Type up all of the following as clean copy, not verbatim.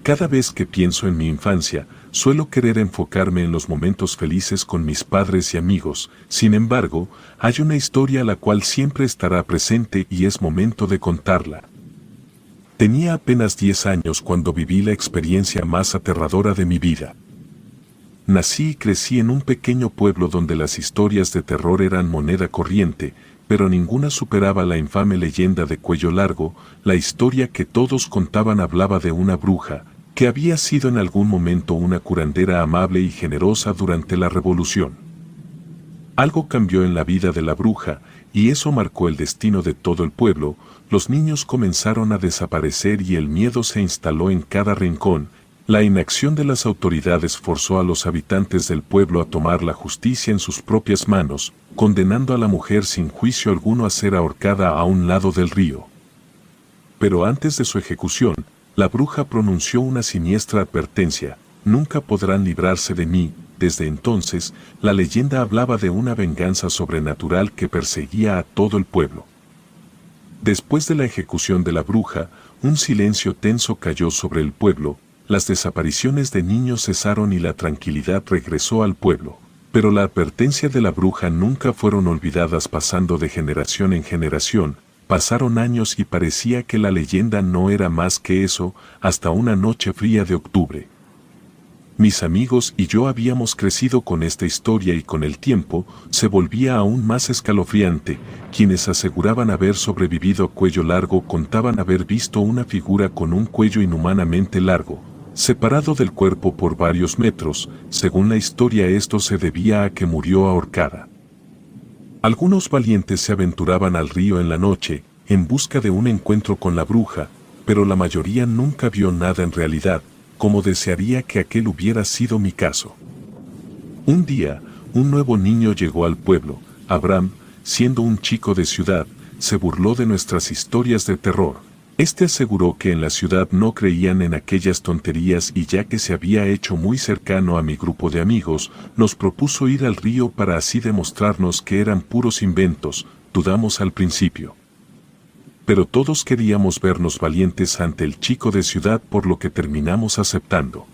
Cada vez que pienso en mi infancia, suelo querer enfocarme en los momentos felices con mis padres y amigos. Sin embargo, hay una historia la cual siempre estará presente y es momento de contarla. Tenía apenas 10 años cuando viví la experiencia más aterradora de mi vida. Nací y crecí en un pequeño pueblo donde las historias de terror eran moneda corriente, pero ninguna superaba la infame leyenda de Cuello Largo. La historia que todos contaban hablaba de una bruja, que había sido en algún momento una curandera amable y generosa durante la Revolución. Algo cambió en la vida de la bruja, y eso marcó el destino de todo el pueblo. Los niños comenzaron a desaparecer y el miedo se instaló en cada rincón. La inacción de las autoridades forzó a los habitantes del pueblo a tomar la justicia en sus propias manos, condenando a la mujer sin juicio alguno a ser ahorcada a un lado del río. Pero antes de su ejecución, la bruja pronunció una siniestra advertencia: nunca podrán librarse de mí. Desde entonces, la leyenda hablaba de una venganza sobrenatural que perseguía a todo el pueblo. Después de la ejecución de la bruja, un silencio tenso cayó sobre el pueblo. Las desapariciones de niños cesaron y la tranquilidad regresó al pueblo. Pero la advertencia de la bruja nunca fueron olvidadas, pasando de generación en generación. Pasaron años y parecía que la leyenda no era más que eso, hasta una noche fría de octubre. Mis amigos y yo habíamos crecido con esta historia y con el tiempo se volvía aún más escalofriante. Quienes aseguraban haber sobrevivido a Cuello Largo contaban haber visto una figura con un cuello inhumanamente largo, separado del cuerpo por varios metros. Según la historia, esto se debía a que murió ahorcada. Algunos valientes se aventuraban al río en la noche, en busca de un encuentro con la bruja, pero la mayoría nunca vio nada en realidad, como desearía que aquel hubiera sido mi caso. Un día, un nuevo niño llegó al pueblo. Abraham, siendo un chico de ciudad, se burló de nuestras historias de terror. Este aseguró que en la ciudad no creían en aquellas tonterías y ya que se había hecho muy cercano a mi grupo de amigos, nos propuso ir al río para así demostrarnos que eran puros inventos. Dudamos al principio, pero todos queríamos vernos valientes ante el chico de ciudad, por lo que terminamos aceptando.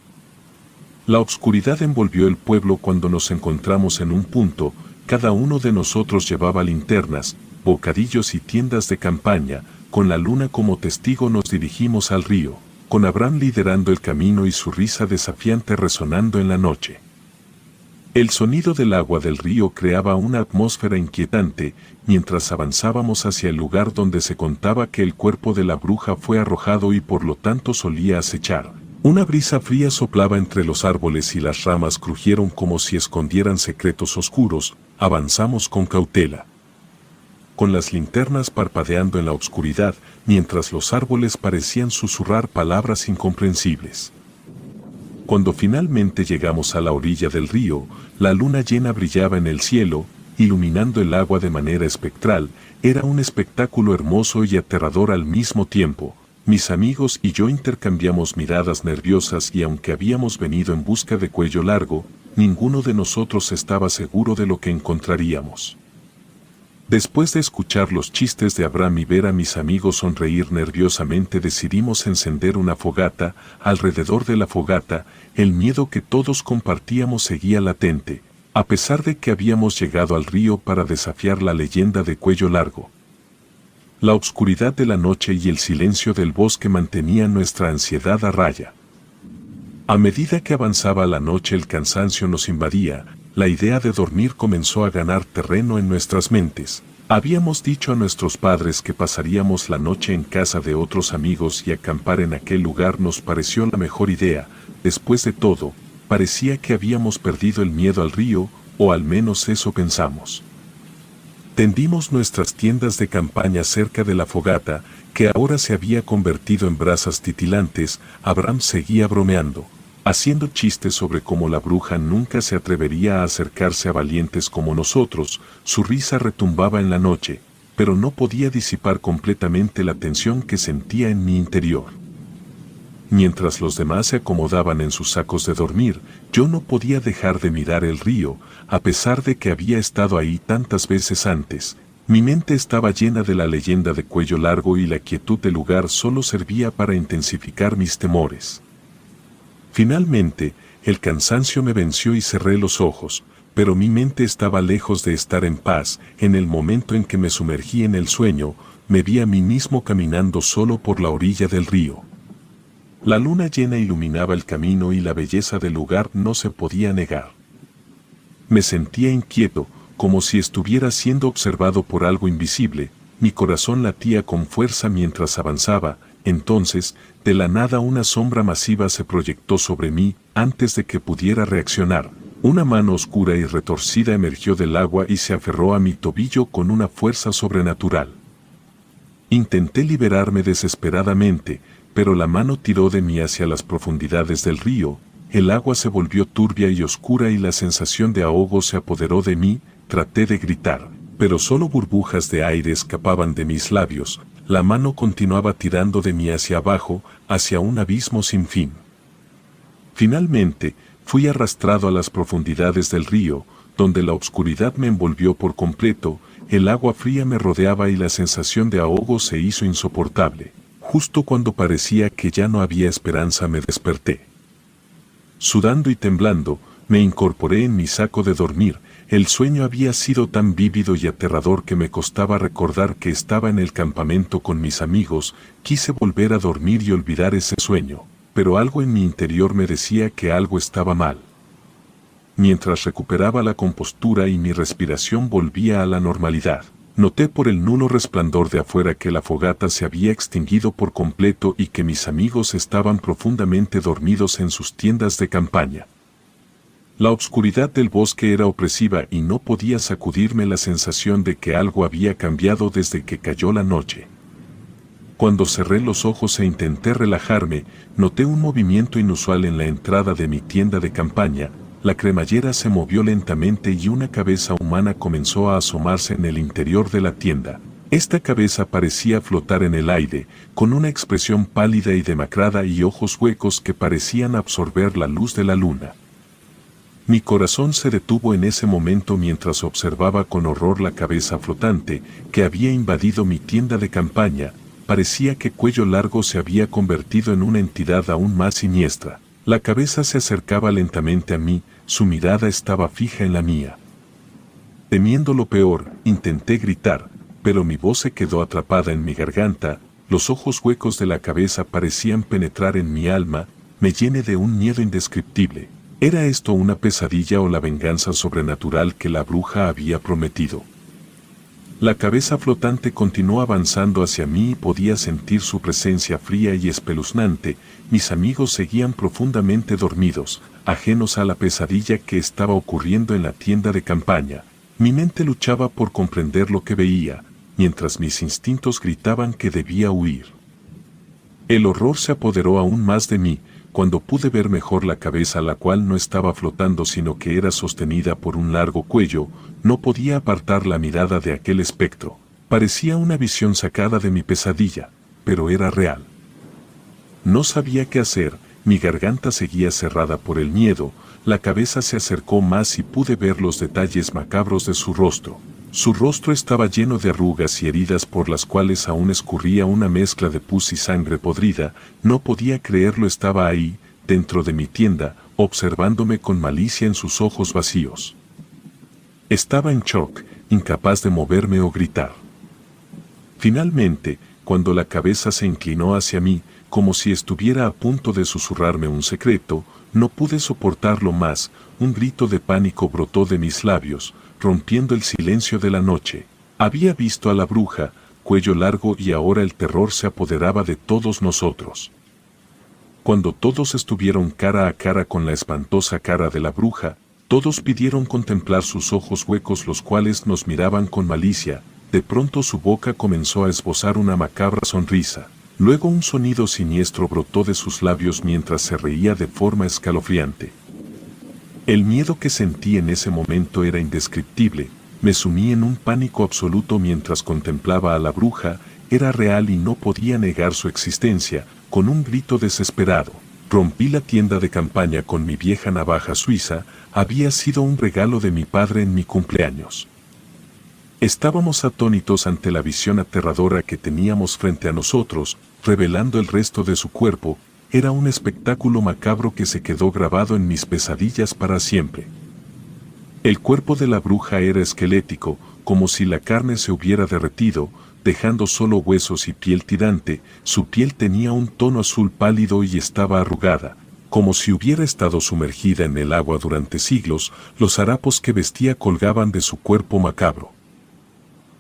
La oscuridad envolvió el pueblo cuando nos encontramos en un punto. Cada uno de nosotros llevaba linternas, bocadillos y tiendas de campaña. Con la luna como testigo nos dirigimos al río, con Abraham liderando el camino y su risa desafiante resonando en la noche. El sonido del agua del río creaba una atmósfera inquietante. Mientras avanzábamos hacia el lugar donde se contaba que el cuerpo de la bruja fue arrojado y por lo tanto solía acechar, una brisa fría soplaba entre los árboles y las ramas crujieron como si escondieran secretos oscuros. Avanzamos con cautela, con las linternas parpadeando en la oscuridad, mientras los árboles parecían susurrar palabras incomprensibles. Cuando finalmente llegamos a la orilla del río, la luna llena brillaba en el cielo, iluminando el agua de manera espectral. Era un espectáculo hermoso y aterrador al mismo tiempo. Mis amigos y yo intercambiamos miradas nerviosas y aunque habíamos venido en busca de Cuello Largo, ninguno de nosotros estaba seguro de lo que encontraríamos. Después de escuchar los chistes de Abraham y ver a mis amigos sonreír nerviosamente, decidimos encender una fogata. Alrededor de la fogata, el miedo que todos compartíamos seguía latente, a pesar de que habíamos llegado al río para desafiar la leyenda de Cuello Largo. La oscuridad de la noche y el silencio del bosque mantenían nuestra ansiedad a raya. A medida que avanzaba la noche, el cansancio nos invadía. La idea de dormir comenzó a ganar terreno en nuestras mentes. Habíamos dicho a nuestros padres que pasaríamos la noche en casa de otros amigos y acampar en aquel lugar nos pareció la mejor idea. Después de todo, parecía que habíamos perdido el miedo al río, o al menos eso pensamos. Tendimos nuestras tiendas de campaña cerca de la fogata, que ahora se había convertido en brasas titilantes. Abraham seguía bromeando, haciendo chistes sobre cómo la bruja nunca se atrevería a acercarse a valientes como nosotros. Su risa retumbaba en la noche, pero no podía disipar completamente la tensión que sentía en mi interior. Mientras los demás se acomodaban en sus sacos de dormir, yo no podía dejar de mirar el río. A pesar de que había estado ahí tantas veces antes, Mi mente estaba llena de la leyenda de Cuello Largo y la quietud del lugar solo servía para intensificar mis temores. Finalmente, el cansancio me venció y cerré los ojos, pero mi mente estaba lejos de estar en paz. En el momento en que me sumergí en el sueño, me vi a mí mismo caminando solo por la orilla del río. La luna llena iluminaba el camino y la belleza del lugar no se podía negar. Me sentía inquieto, como si estuviera siendo observado por algo invisible. Mi corazón latía con fuerza mientras avanzaba. Entonces, de la nada una sombra masiva se proyectó sobre mí. Antes de que pudiera reaccionar, una mano oscura y retorcida emergió del agua y se aferró a mi tobillo con una fuerza sobrenatural. Intenté liberarme desesperadamente, pero la mano tiró de mí hacia las profundidades del río. El agua se volvió turbia y oscura y la sensación de ahogo se apoderó de mí. Traté de gritar, pero solo burbujas de aire escapaban de mis labios. La mano continuaba tirando de mí hacia abajo, hacia un abismo sin fin. Finalmente, fui arrastrado a las profundidades del río, donde la oscuridad me envolvió por completo. El agua fría me rodeaba y la sensación de ahogo se hizo insoportable. Justo cuando parecía que ya no había esperanza me desperté. Sudando y temblando, me incorporé en mi saco de dormir. El sueño había sido tan vívido y aterrador que me costaba recordar que estaba en el campamento con mis amigos. Quise volver a dormir y olvidar ese sueño, pero algo en mi interior me decía que algo estaba mal. Mientras recuperaba la compostura y mi respiración volvía a la normalidad, noté por el nulo resplandor de afuera que la fogata se había extinguido por completo y que mis amigos estaban profundamente dormidos en sus tiendas de campaña. La oscuridad del bosque era opresiva y no podía sacudirme la sensación de que algo había cambiado desde que cayó la noche. Cuando cerré los ojos e intenté relajarme, noté un movimiento inusual en la entrada de mi tienda de campaña. La cremallera se movió lentamente y una cabeza humana comenzó a asomarse en el interior de la tienda. Esta cabeza parecía flotar en el aire, con una expresión pálida y demacrada y ojos huecos que parecían absorber la luz de la luna. Mi corazón se detuvo en ese momento mientras observaba con horror la cabeza flotante que había invadido mi tienda de campaña. Parecía que Cuello Largo se había convertido en una entidad aún más siniestra. La cabeza se acercaba lentamente a mí, su mirada estaba fija en la mía. Temiendo lo peor, intenté gritar, pero mi voz se quedó atrapada en mi garganta. Los ojos huecos de la cabeza parecían penetrar en mi alma. Me llené de un miedo indescriptible. ¿Era esto una pesadilla o la venganza sobrenatural que la bruja había prometido? La cabeza flotante continuó avanzando hacia mí y podía sentir su presencia fría y espeluznante. Mis amigos seguían profundamente dormidos, ajenos a la pesadilla que estaba ocurriendo en la tienda de campaña. Mi mente luchaba por comprender lo que veía, mientras mis instintos gritaban que debía huir. El horror se apoderó aún más de mí. Cuando pude ver mejor la cabeza, la cual no estaba flotando sino que era sostenida por un largo cuello, no podía apartar la mirada de aquel espectro. Parecía una visión sacada de mi pesadilla, pero era real. No sabía qué hacer, mi garganta seguía cerrada por el miedo. La cabeza se acercó más y pude ver los detalles macabros de su rostro. Su rostro estaba lleno de arrugas y heridas por las cuales aún escurría una mezcla de pus y sangre podrida. No podía creerlo, estaba ahí, dentro de mi tienda, observándome con malicia en sus ojos vacíos. Estaba en shock, incapaz de moverme o gritar. Finalmente, cuando la cabeza se inclinó hacia mí, como si estuviera a punto de susurrarme un secreto, no pude soportarlo más. Un grito de pánico brotó de mis labios, rompiendo el silencio de la noche. Había visto a la bruja, Cuello Largo, y ahora el terror se apoderaba de todos nosotros. Cuando todos estuvieron cara a cara con la espantosa cara de la bruja, todos pidieron contemplar sus ojos huecos, los cuales nos miraban con malicia. De pronto su boca comenzó a esbozar una macabra sonrisa. Luego un sonido siniestro brotó de sus labios mientras se reía de forma escalofriante. El miedo que sentí en ese momento era indescriptible. Me sumí en un pánico absoluto mientras contemplaba a la bruja. Era real y no podía negar su existencia. Con un grito desesperado, rompí la tienda de campaña con mi vieja navaja suiza. Había sido un regalo de mi padre en mi cumpleaños. Estábamos atónitos ante la visión aterradora que teníamos frente a nosotros, revelando el resto de su cuerpo. Era un espectáculo macabro que se quedó grabado en mis pesadillas para siempre. El cuerpo de la bruja era esquelético, como si la carne se hubiera derretido, dejando solo huesos y piel tirante. Su piel tenía un tono azul pálido y estaba arrugada, como si hubiera estado sumergida en el agua durante siglos. Los harapos que vestía colgaban de su cuerpo macabro.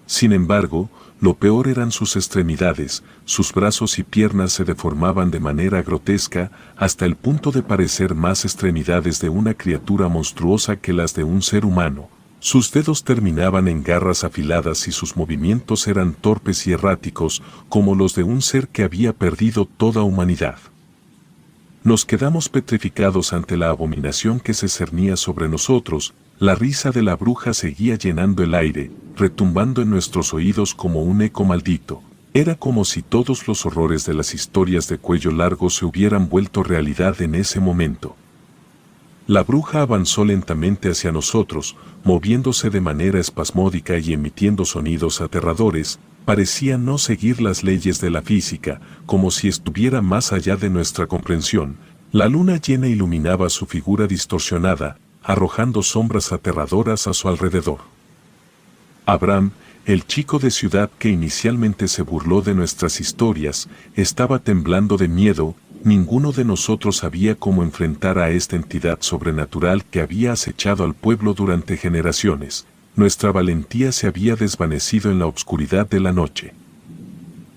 Sin embargo, lo peor eran sus extremidades. Sus brazos y piernas se deformaban de manera grotesca, hasta el punto de parecer más extremidades de una criatura monstruosa que las de un ser humano. Sus dedos terminaban en garras afiladas y sus movimientos eran torpes y erráticos, como los de un ser que había perdido toda humanidad. Nos quedamos petrificados ante la abominación que se cernía sobre nosotros. La risa de la bruja seguía llenando el aire, retumbando en nuestros oídos como un eco maldito. Era como si todos los horrores de las historias de Cuello Largo se hubieran vuelto realidad en ese momento. La bruja avanzó lentamente hacia nosotros, moviéndose de manera espasmódica y emitiendo sonidos aterradores. Parecía no seguir las leyes de la física, como si estuviera más allá de nuestra comprensión. La luna llena iluminaba su figura distorsionada, arrojando sombras aterradoras a su alrededor. Abraham, el chico de ciudad que inicialmente se burló de nuestras historias, estaba temblando de miedo. Ninguno de nosotros sabía cómo enfrentar a esta entidad sobrenatural que había acechado al pueblo durante generaciones. Nuestra valentía se había desvanecido en la oscuridad de la noche.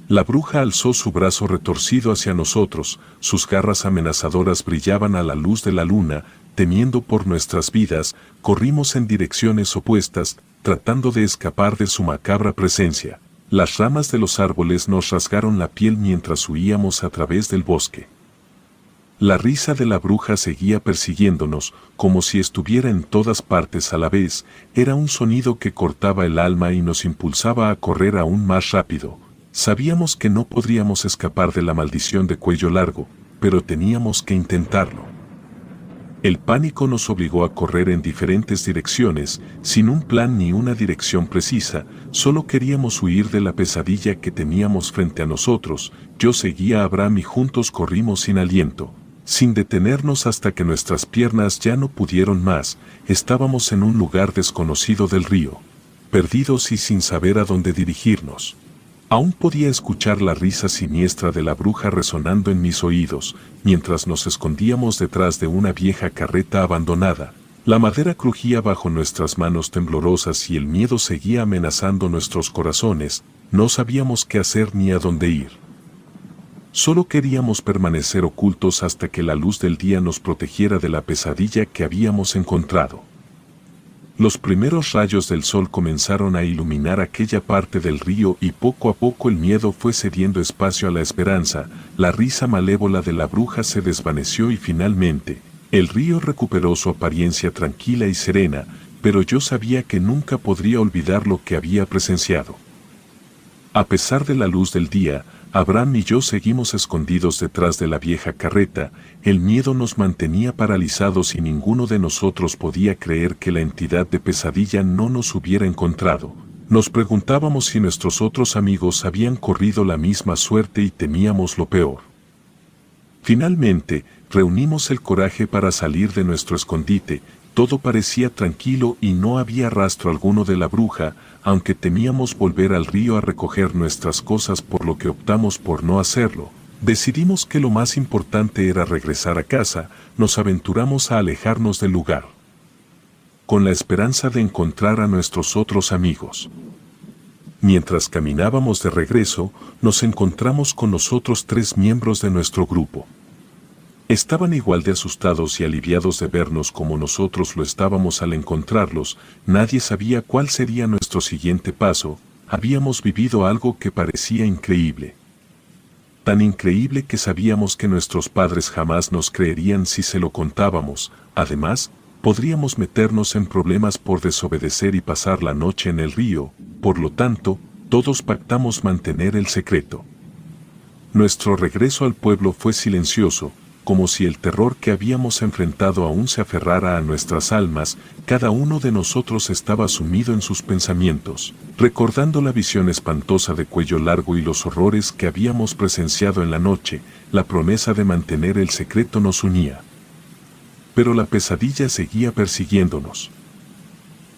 La bruja alzó su brazo retorcido hacia nosotros, sus garras amenazadoras brillaban a la luz de la luna. Temiendo por nuestras vidas, corrimos en direcciones opuestas, tratando de escapar de su macabra presencia. Las ramas de los árboles nos rasgaron la piel mientras huíamos a través del bosque. La risa de la bruja seguía persiguiéndonos, como si estuviera en todas partes a la vez. Era un sonido que cortaba el alma y nos impulsaba a correr aún más rápido. Sabíamos que no podríamos escapar de la maldición de Cuello Largo, pero teníamos que intentarlo. El pánico nos obligó a correr en diferentes direcciones, sin un plan ni una dirección precisa. Solo queríamos huir de la pesadilla que teníamos frente a nosotros. Yo seguía a Abraham y juntos corrimos sin aliento, sin detenernos hasta que nuestras piernas ya no pudieron más. Estábamos en un lugar desconocido del río, perdidos y sin saber a dónde dirigirnos. Aún podía escuchar la risa siniestra de la bruja resonando en mis oídos, mientras nos escondíamos detrás de una vieja carreta abandonada. La madera crujía bajo nuestras manos temblorosas y el miedo seguía amenazando nuestros corazones. No sabíamos qué hacer ni a dónde ir. Solo queríamos permanecer ocultos hasta que la luz del día nos protegiera de la pesadilla que habíamos encontrado. Los primeros rayos del sol comenzaron a iluminar aquella parte del río y poco a poco el miedo fue cediendo espacio a la esperanza. La risa malévola de la bruja se desvaneció y finalmente, el río recuperó su apariencia tranquila y serena, pero yo sabía que nunca podría olvidar lo que había presenciado. A pesar de la luz del día, Abraham y yo seguimos escondidos detrás de la vieja carreta. El miedo nos mantenía paralizados y ninguno de nosotros podía creer que la entidad de pesadilla no nos hubiera encontrado. Nos preguntábamos si nuestros otros amigos habían corrido la misma suerte y temíamos lo peor. Finalmente, reunimos el coraje para salir de nuestro escondite. Todo parecía tranquilo y no había rastro alguno de la bruja, aunque temíamos volver al río a recoger nuestras cosas, por lo que optamos por no hacerlo. Decidimos que lo más importante era regresar a casa. Nos aventuramos a alejarnos del lugar, con la esperanza de encontrar a nuestros otros amigos. Mientras caminábamos de regreso, nos encontramos con los otros 3 miembros de nuestro grupo. Estaban igual de asustados y aliviados de vernos como nosotros lo estábamos al encontrarlos. Nadie sabía cuál sería nuestro siguiente paso. Habíamos vivido algo que parecía increíble. Tan increíble que sabíamos que nuestros padres jamás nos creerían si se lo contábamos. Además, podríamos meternos en problemas por desobedecer y pasar la noche en el río. Por lo tanto, todos pactamos mantener el secreto. Nuestro regreso al pueblo fue silencioso. como si el terror que habíamos enfrentado aún se aferrara a nuestras almas. Cada uno de nosotros estaba sumido en sus pensamientos, recordando la visión espantosa de Cuello Largo y los horrores que habíamos presenciado en la noche. La promesa de mantener el secreto nos unía. Pero la pesadilla seguía persiguiéndonos.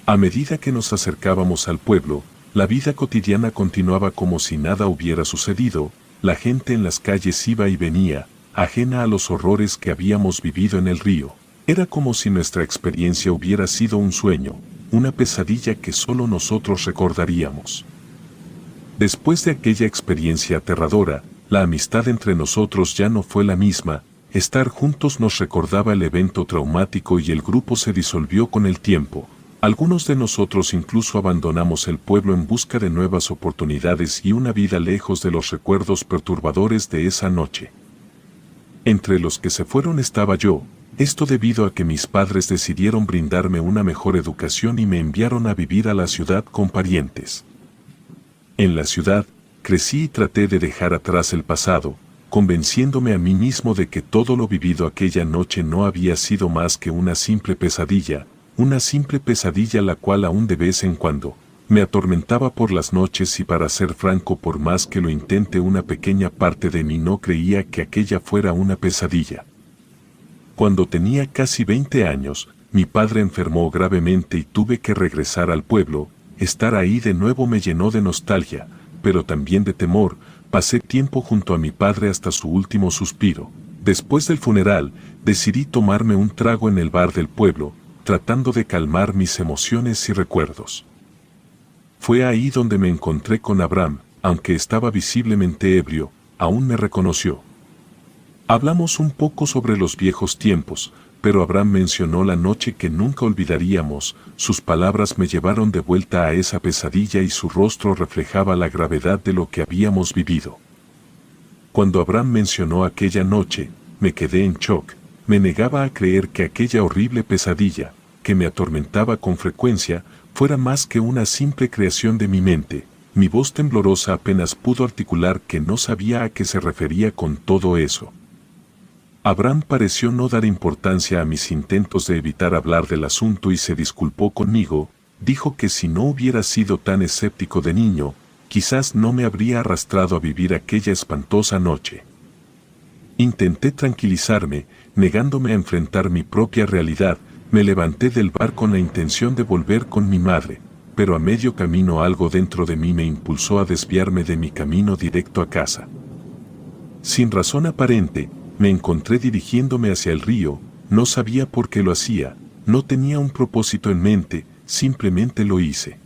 A medida que nos acercábamos al pueblo, la vida cotidiana continuaba como si nada hubiera sucedido. La gente en las calles iba y venía, ajena a los horrores que habíamos vivido en el río. Era como si nuestra experiencia hubiera sido un sueño, una pesadilla que solo nosotros recordaríamos. Después de aquella experiencia aterradora, la amistad entre nosotros ya no fue la misma. Estar juntos nos recordaba el evento traumático y el grupo se disolvió con el tiempo. Algunos de nosotros incluso abandonamos el pueblo en busca de nuevas oportunidades y una vida lejos de los recuerdos perturbadores de esa noche. Entre los que se fueron estaba yo, esto debido a que mis padres decidieron brindarme una mejor educación y me enviaron a vivir a la ciudad con parientes. En la ciudad, crecí y traté de dejar atrás el pasado, convenciéndome a mí mismo de que todo lo vivido aquella noche no había sido más que una simple pesadilla la cual aún de vez en cuando me atormentaba por las noches y, para ser franco, por más que lo intente, una pequeña parte de mí no creía que aquella fuera una pesadilla. Cuando tenía casi 20 años, mi padre enfermó gravemente y tuve que regresar al pueblo. Estar ahí de nuevo me llenó de nostalgia, pero también de temor. Pasé tiempo junto a mi padre hasta su último suspiro. Después del funeral, decidí tomarme un trago en el bar del pueblo, tratando de calmar mis emociones y recuerdos. Fue ahí donde me encontré con Abraham. Aunque estaba visiblemente ebrio, aún me reconoció. Hablamos un poco sobre los viejos tiempos, pero Abraham mencionó la noche que nunca olvidaríamos. Sus palabras me llevaron de vuelta a esa pesadilla y su rostro reflejaba la gravedad de lo que habíamos vivido. Cuando Abraham mencionó aquella noche, me quedé en shock. Me negaba a creer que aquella horrible pesadilla, que me atormentaba con frecuencia, fuera más que una simple creación de mi mente. Mi voz temblorosa apenas pudo articular que no sabía a qué se refería con todo eso. Abraham pareció no dar importancia a mis intentos de evitar hablar del asunto y se disculpó conmigo. Dijo que si no hubiera sido tan escéptico de niño, quizás no me habría arrastrado a vivir aquella espantosa noche. Intenté tranquilizarme, negándome a enfrentar mi propia realidad. Me levanté del bar con la intención de volver con mi madre, pero a medio camino algo dentro de mí me impulsó a desviarme de mi camino directo a casa. Sin razón aparente, me encontré dirigiéndome hacia el río. No sabía por qué lo hacía, no tenía un propósito en mente, simplemente lo hice.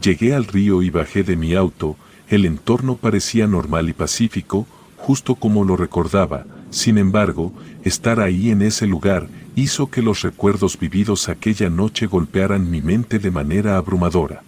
Llegué al río y bajé de mi auto. El entorno parecía normal y pacífico, justo como lo recordaba. Sin embargo, estar ahí en ese lugar hizo que los recuerdos vividos aquella noche golpearan mi mente de manera abrumadora.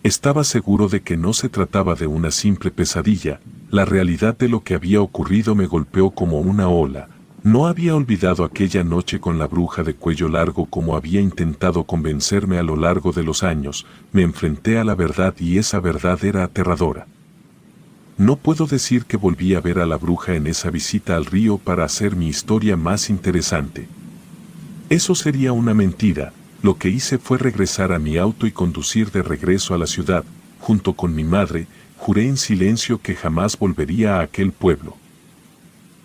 Estaba seguro de que no se trataba de una simple pesadilla. La realidad de lo que había ocurrido me golpeó como una ola. No había olvidado aquella noche con la bruja de Cuello Largo como había intentado convencerme a lo largo de los años. Me enfrenté a la verdad y esa verdad era aterradora. No puedo decir que volví a ver a la bruja en esa visita al río para hacer mi historia más interesante. Eso sería una mentira. Lo que hice fue regresar a mi auto y conducir de regreso a la ciudad. Junto con mi madre, juré en silencio que jamás volvería a aquel pueblo.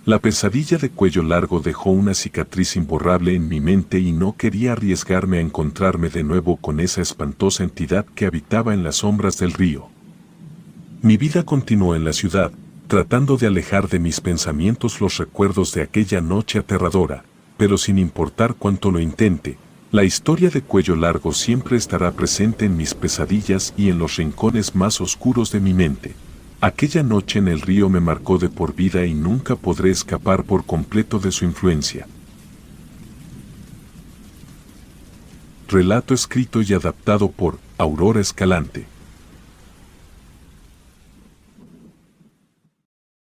La pesadilla de Cuello Largo dejó una cicatriz imborrable en mi mente y no quería arriesgarme a encontrarme de nuevo con esa espantosa entidad que habitaba en las sombras del río. Mi vida continuó en la ciudad, tratando de alejar de mis pensamientos los recuerdos de aquella noche aterradora, pero sin importar cuánto lo intente, la historia de Cuello Largo siempre estará presente en mis pesadillas y en los rincones más oscuros de mi mente. Aquella noche en el río me marcó de por vida y nunca podré escapar por completo de su influencia. Relato escrito y adaptado por Aurora Escalante.